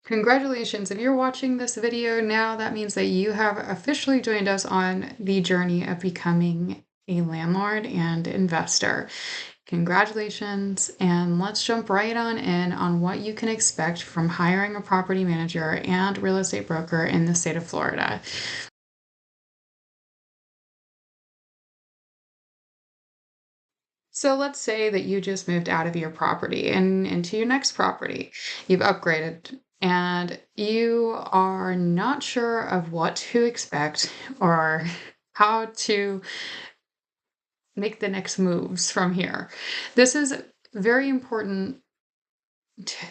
Congratulations. If you're watching this video now, that means that you have officially joined us on the journey of becoming a landlord and investor. Congratulations, and let's jump right on in on what you can expect from hiring a property manager and real estate broker in the state of Florida. So let's say that you just moved out of your property and into your next property. You've upgraded and you are not sure of what to expect or how to make the next moves from here. This is very important to,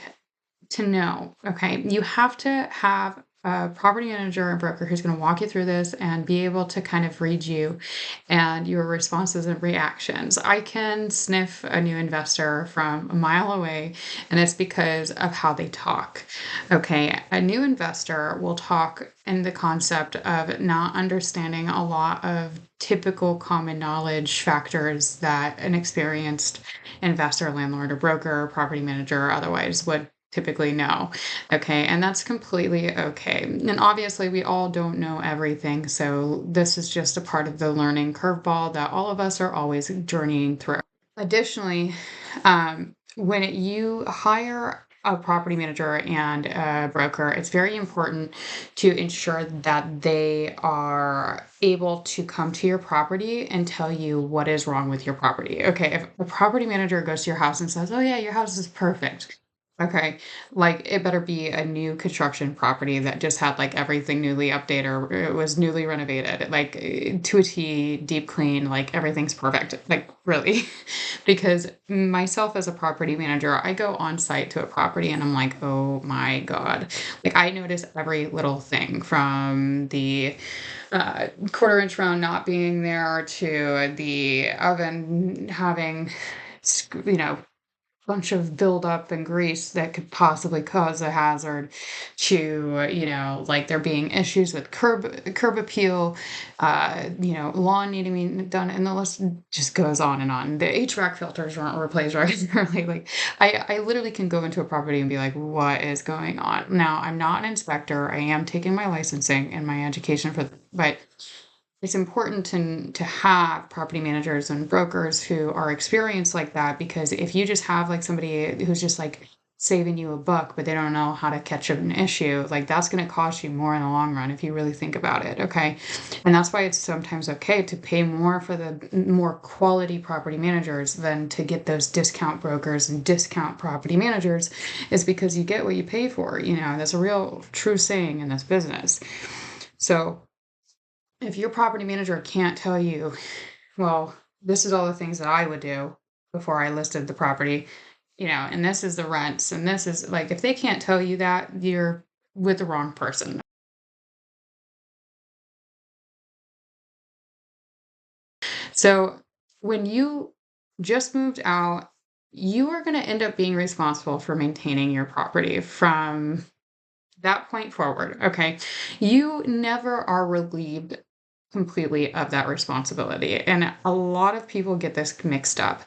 to know, okay? You have to have a property manager and broker who's going to walk you through this and be able to kind of read you and your responses and reactions. I can sniff a new investor from a mile away, and it's because of how they talk. Okay, a new investor will talk in the concept of not understanding a lot of typical common knowledge factors that an experienced investor, landlord, or broker, or property manager or otherwise would typically know. Okay, and that's completely okay. And obviously, we all don't know everything. So, this is just a part of the learning curveball that all of us are always journeying through. Additionally, when you hire a property manager and a broker, it's very important to ensure that they are able to come to your property and tell you what is wrong with your property. Okay, if a property manager goes to your house and says, "Oh, yeah, your house is perfect." Okay, like it better be a new construction property that just had like everything newly updated or it was newly renovated, like to a T, deep clean, like everything's perfect. Like really. Because myself as a property manager, I go on site to a property and I'm like, oh my God. Like I notice every little thing from the quarter inch round not being there to the oven having, bunch of buildup and grease that could possibly cause a hazard to, like there being issues with curb appeal, lawn needing to be done, and the list just goes on and on. The HVAC filters weren't replaced regularly. Like I literally can go into a property and be like, what is going on? Now, I'm not an inspector. I am taking my licensing and my education for, but it's important to have property managers and brokers who are experienced like that, because if you just have like somebody who's just like saving you a buck but they don't know how to catch an issue, like that's going to cost you more in the long run if you really think about it. Okay, and that's why it's sometimes okay to pay more for the more quality property managers than to get those discount brokers and discount property managers, is because you get what you pay for. That's a real true saying in this business. So if your property manager can't tell you, well, this is all the things that I would do before I listed the property, and this is the rents, and this is like, if they can't tell you that, you're with the wrong person. So when you just moved out, you are going to end up being responsible for maintaining your property from that point forward. Okay. You never are relieved completely of that responsibility. And a lot of people get this mixed up.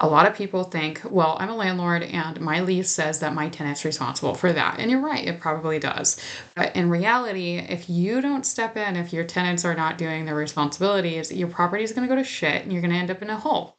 A lot of people think, well, I'm a landlord and my lease says that my tenant's responsible for that. And you're right, it probably does. But in reality, if you don't step in, if your tenants are not doing their responsibilities, your property is going to go to shit and you're going to end up in a hole.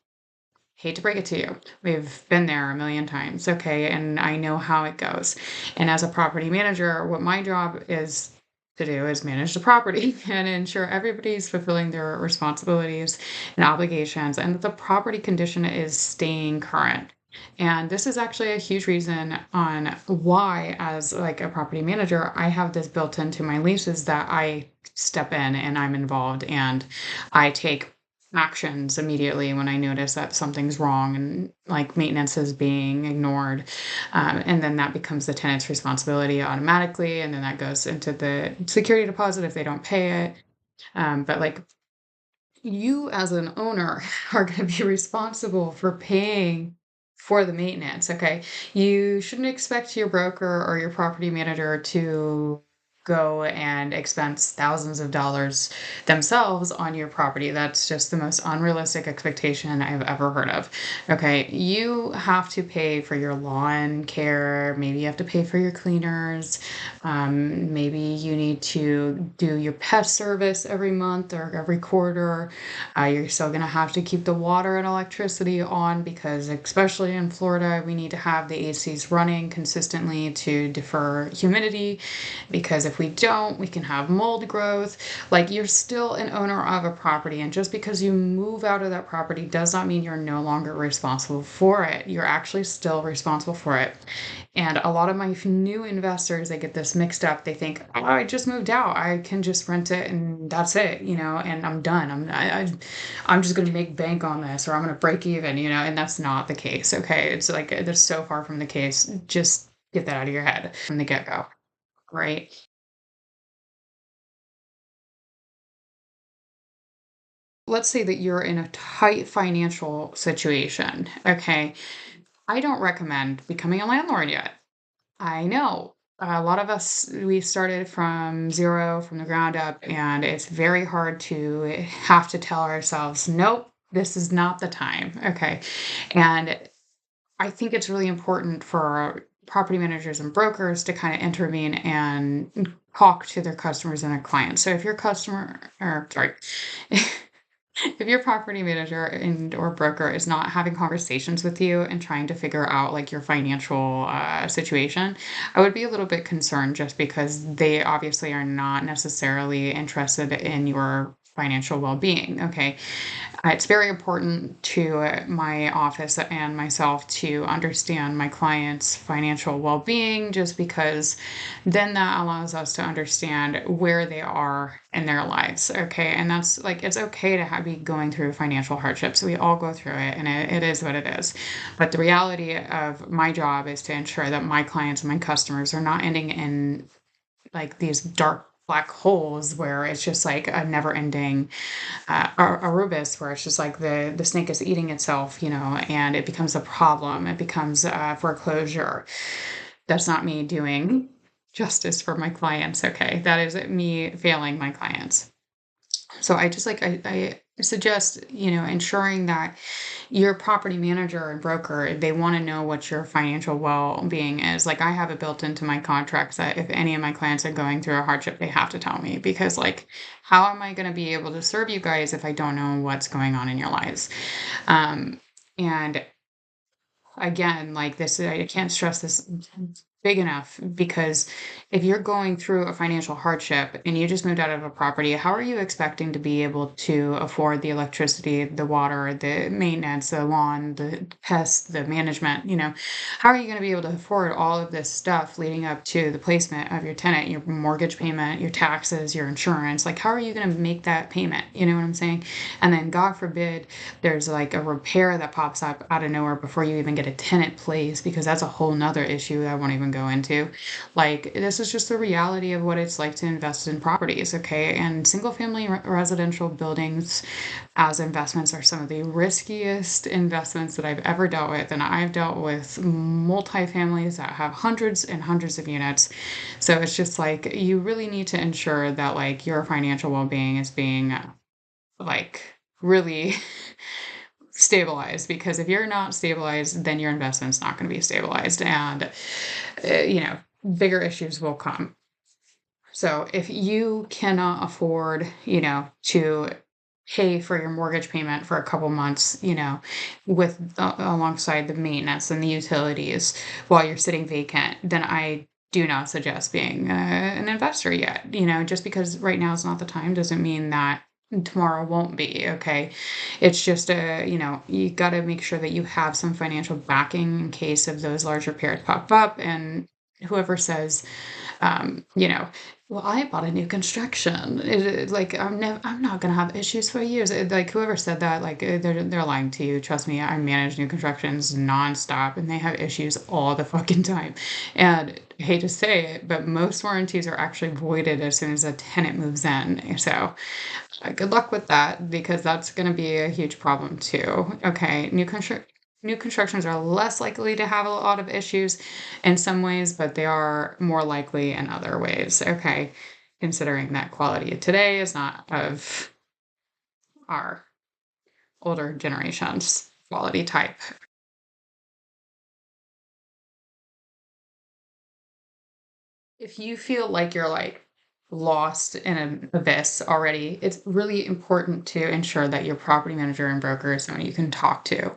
Hate to break it to you. We've been there a million times, okay? And I know how it goes. And as a property manager, what my job is to do is manage the property and ensure everybody's fulfilling their responsibilities and obligations and that the property condition is staying current. And this is actually a huge reason on why, as like a property manager, I have this built into my leases that I step in and I'm involved and I take actions immediately when I notice that something's wrong and like maintenance is being ignored. And then that becomes the tenant's responsibility automatically. And then that goes into the security deposit if they don't pay it. But like you as an owner are going to be responsible for paying for the maintenance. Okay. You shouldn't expect your broker or your property manager to go and expense thousands of dollars themselves on your property. That's just the most unrealistic expectation I've ever heard of. Okay, you have to pay for your lawn care, maybe you have to pay for your cleaners, maybe you need to do your pet service every month or every quarter. You're still going to have to keep the water and electricity on because, especially in Florida, we need to have the ACs running consistently to defer humidity. Because if we don't, we can have mold growth. Like, you're still an owner of a property. And just because you move out of that property does not mean you're no longer responsible for it. You're actually still responsible for it. And a lot of my new investors, they get this mixed up. They think, oh, I just moved out. I can just rent it and that's it, and I'm done. I'm just going to make bank on this or I'm going to break even, and that's not the case. Okay. It's like, that's so far from the case. Just get that out of your head from the get go. Right. Let's say that you're in a tight financial situation. Okay. I don't recommend becoming a landlord yet. I know. A lot of us, we started from zero, from the ground up, and it's very hard to have to tell ourselves, nope, this is not the time. Okay. And I think it's really important for property managers and brokers to kind of intervene and talk to their customers and their clients. So if your customer, or sorry, if your property manager and or broker is not having conversations with you and trying to figure out like your financial situation, I would be a little bit concerned just because they obviously are not necessarily interested in your financial well-being. Okay, it's very important to my office and myself to understand my clients' financial well being, just because then that allows us to understand where they are in their lives. Okay. And that's like, it's okay to be going through financial hardships. We all go through it and it is what it is. But the reality of my job is to ensure that my clients and my customers are not ending in like these dark black holes where it's just like a never ending Arubis, where it's just like the snake is eating itself, and it becomes a problem. It becomes foreclosure. That's not me doing justice for my clients. Okay, that is me failing my clients. So I just like I suggest ensuring that your property manager and broker, they want to know what your financial well-being is. Like, I have it built into my contracts that if any of my clients are going through a hardship, they have to tell me, because like, how am I going to be able to serve you guys if I don't know what's going on in your lives? And again, like, this, I can't stress this big enough, because if you're going through a financial hardship and you just moved out of a property, how are you expecting to be able to afford the electricity, the water, the maintenance, the lawn, the pests, the management? How are you going to be able to afford all of this stuff leading up to the placement of your tenant, your mortgage payment, your taxes, your insurance? Like, how are you going to make that payment? You know what I'm saying? And then, God forbid, there's like a repair that pops up out of nowhere before you even get a tenant place, because that's a whole nother issue that I won't even go into. Like, this is just the reality of what it's like to invest in properties. Okay. And single family residential buildings as investments are some of the riskiest investments that I've ever dealt with. And I've dealt with multifamilies that have hundreds and hundreds of units. So it's just like, you really need to ensure that like your financial well-being is being like really stabilized, because if you're not stabilized, then your investment's not going to be stabilized, and you know bigger issues will come. So if you cannot afford, to pay for your mortgage payment for a couple months, with alongside the maintenance and the utilities while you're sitting vacant, then I do not suggest being an investor yet. Just because right now is not the time doesn't mean that tomorrow won't be. Okay, it's just you got to make sure that you have some financial backing in case of those large repairs pop up. And whoever says, you know, well, I bought a new construction. Like, I'm not gonna have issues for years. Like, whoever said that, like, they're lying to you. Trust me, I manage new constructions nonstop, and they have issues all the fucking time. And I hate to say it, but most warranties are actually voided as soon as a tenant moves in. So, good luck with that, because that's gonna be a huge problem too. Okay, new construction. new constructions are less likely to have a lot of issues in some ways, but they are more likely in other ways. Okay. Considering that quality of today is not of our older generations quality type. If you feel like you're like lost in an abyss already, it's really important to ensure that your property manager and broker is someone you can talk to.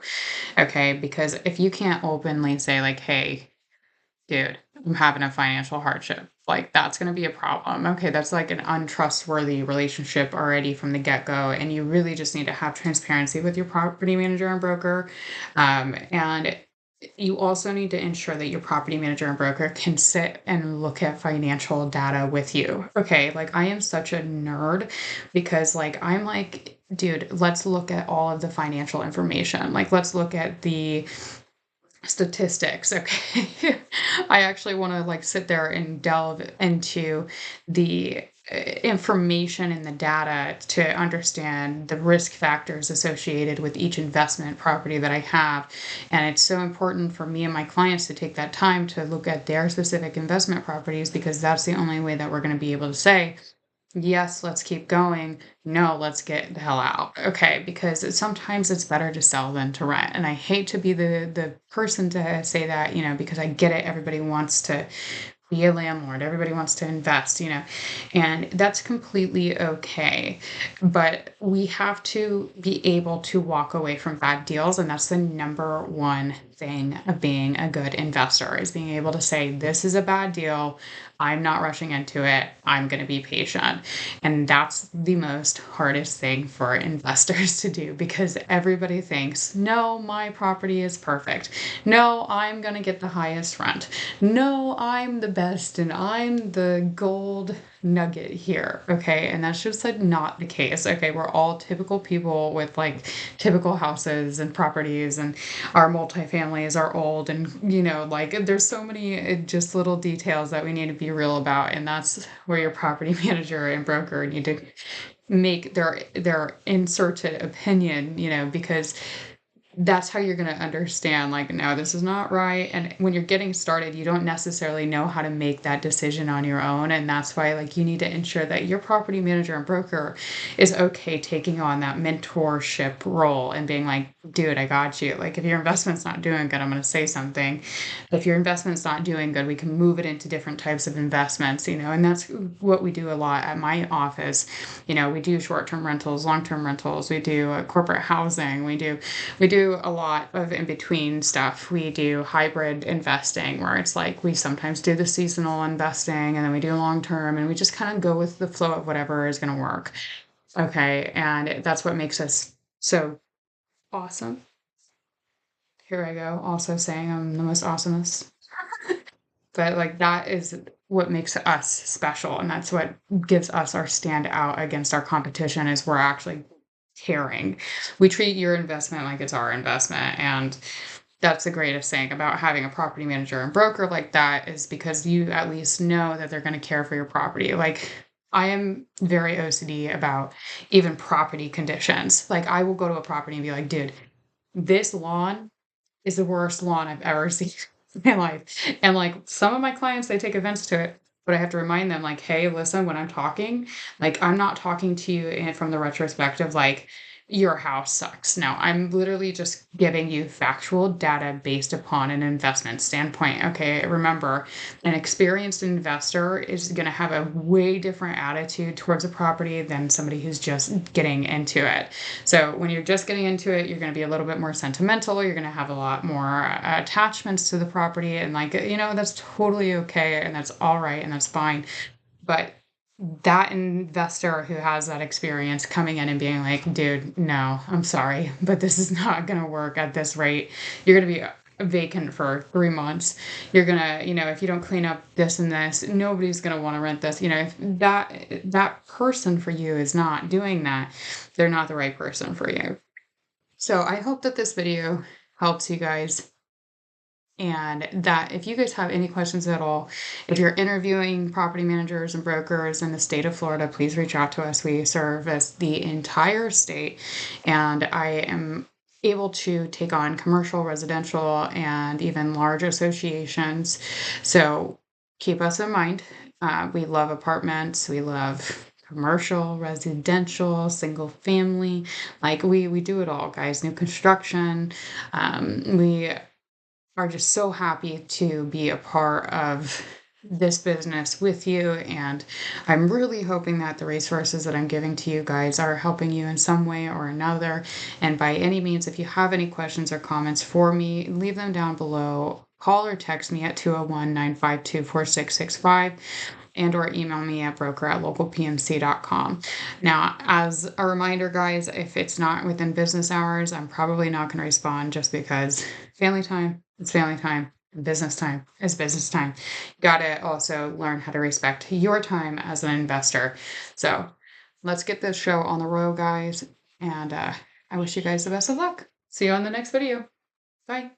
Okay. Because if you can't openly say, like, hey, dude, I'm having a financial hardship, like that's going to be a problem. Okay. That's like an untrustworthy relationship already from the get go. And you really just need to have transparency with your property manager and broker. And you also need to ensure that your property manager and broker can sit and look at financial data with you. Okay. Like I am such a nerd because like I'm like, dude, let's look at all of the financial information. Like let's look at the statistics. Okay. I actually want to like sit there and delve into the information and the data to understand the risk factors associated with each investment property that I have. And it's so important for me and my clients to take that time to look at their specific investment properties because that's the only way that we're going to be able to say, yes, let's keep going. No, let's get the hell out. Okay, because sometimes it's better to sell than to rent. And I hate to be the person to say that, because I get it. Everybody wants to be a landlord. Everybody wants to invest, and that's completely okay. But we have to be able to walk away from bad deals. And that's the number one thing of being a good investor is being able to say, this is a bad deal. I'm not rushing into it. I'm going to be patient. And that's the most hardest thing for investors to do because everybody thinks, no, my property is perfect. No, I'm going to get the highest rent. No, I'm the best and I'm the gold nugget here. Okay. And that's just like not the case. Okay. We're all typical people with like typical houses and properties, and our multifamilies are old. And, like there's so many just little details that we need to be real about. And that's where your property manager and broker need to make their inserted opinion, because that's how you're going to understand like no, this is not right. And when you're getting started you don't necessarily know how to make that decision on your own, and that's why like you need to ensure that your property manager and broker is okay taking on that mentorship role and being like, dude, I got you. Like if your investment's not doing good, I'm going to say something. If your investment's not doing good, we can move it into different types of investments, and that's what we do a lot at my office. We do short-term rentals, long-term rentals, we do corporate housing, we do a lot of in between stuff. We do hybrid investing where it's like we sometimes do the seasonal investing and then we do long term and we just kind of go with the flow of whatever is going to work. Okay. And that's what makes us so awesome. Here I go, also saying I'm the most awesomest. But like that is what makes us special. And that's what gives us our stand out against our competition is we're actually caring. We treat your investment like it's our investment. And that's the greatest thing about having a property manager and broker like that is because you at least know that they're going to care for your property. Like I am very OCD about even property conditions. Like I will go to a property and be like, dude, this lawn is the worst lawn I've ever seen in my life. And like some of my clients, they take offense to it, but I have to remind them, like, hey, listen, when I'm talking, like, I'm not talking to you from the retrospective, like, your house sucks. No, I'm literally just giving you factual data based upon an investment standpoint. Okay. Remember, an experienced investor is going to have a way different attitude towards a property than somebody who's just getting into it. So when you're just getting into it, you're going to be a little bit more sentimental. You're going to have a lot more attachments to the property. And like, that's totally okay. And that's all right. And that's fine. But that investor who has that experience coming in and being like, dude, no, I'm sorry, but this is not going to work at this rate. You're going to be vacant for 3 months. You're going to, if you don't clean up this and this, nobody's going to want to rent this. If that person for you is not doing that, they're not the right person for you. So I hope that this video helps you guys. And that if you guys have any questions at all, if you're interviewing property managers and brokers in the state of Florida, please reach out to us. We service the entire state. And I am able to take on commercial, residential, and even large associations. So keep us in mind. We love apartments. We love commercial, residential, single family. Like we do it all, guys. New construction. We are just so happy to be a part of this business with you. And I'm really hoping that the resources that I'm giving to you guys are helping you in some way or another. And by any means, if you have any questions or comments for me, leave them down below. Call or text me at 201-952-4665 and or email me at broker@localpmc.com. Now, as a reminder, guys, if it's not within business hours, I'm probably not going to respond just because family time is family time. Business time is business time. Gotta also learn how to respect your time as an investor. So let's get this show on the road, guys. And I wish you guys the best of luck. See you on the next video. Bye.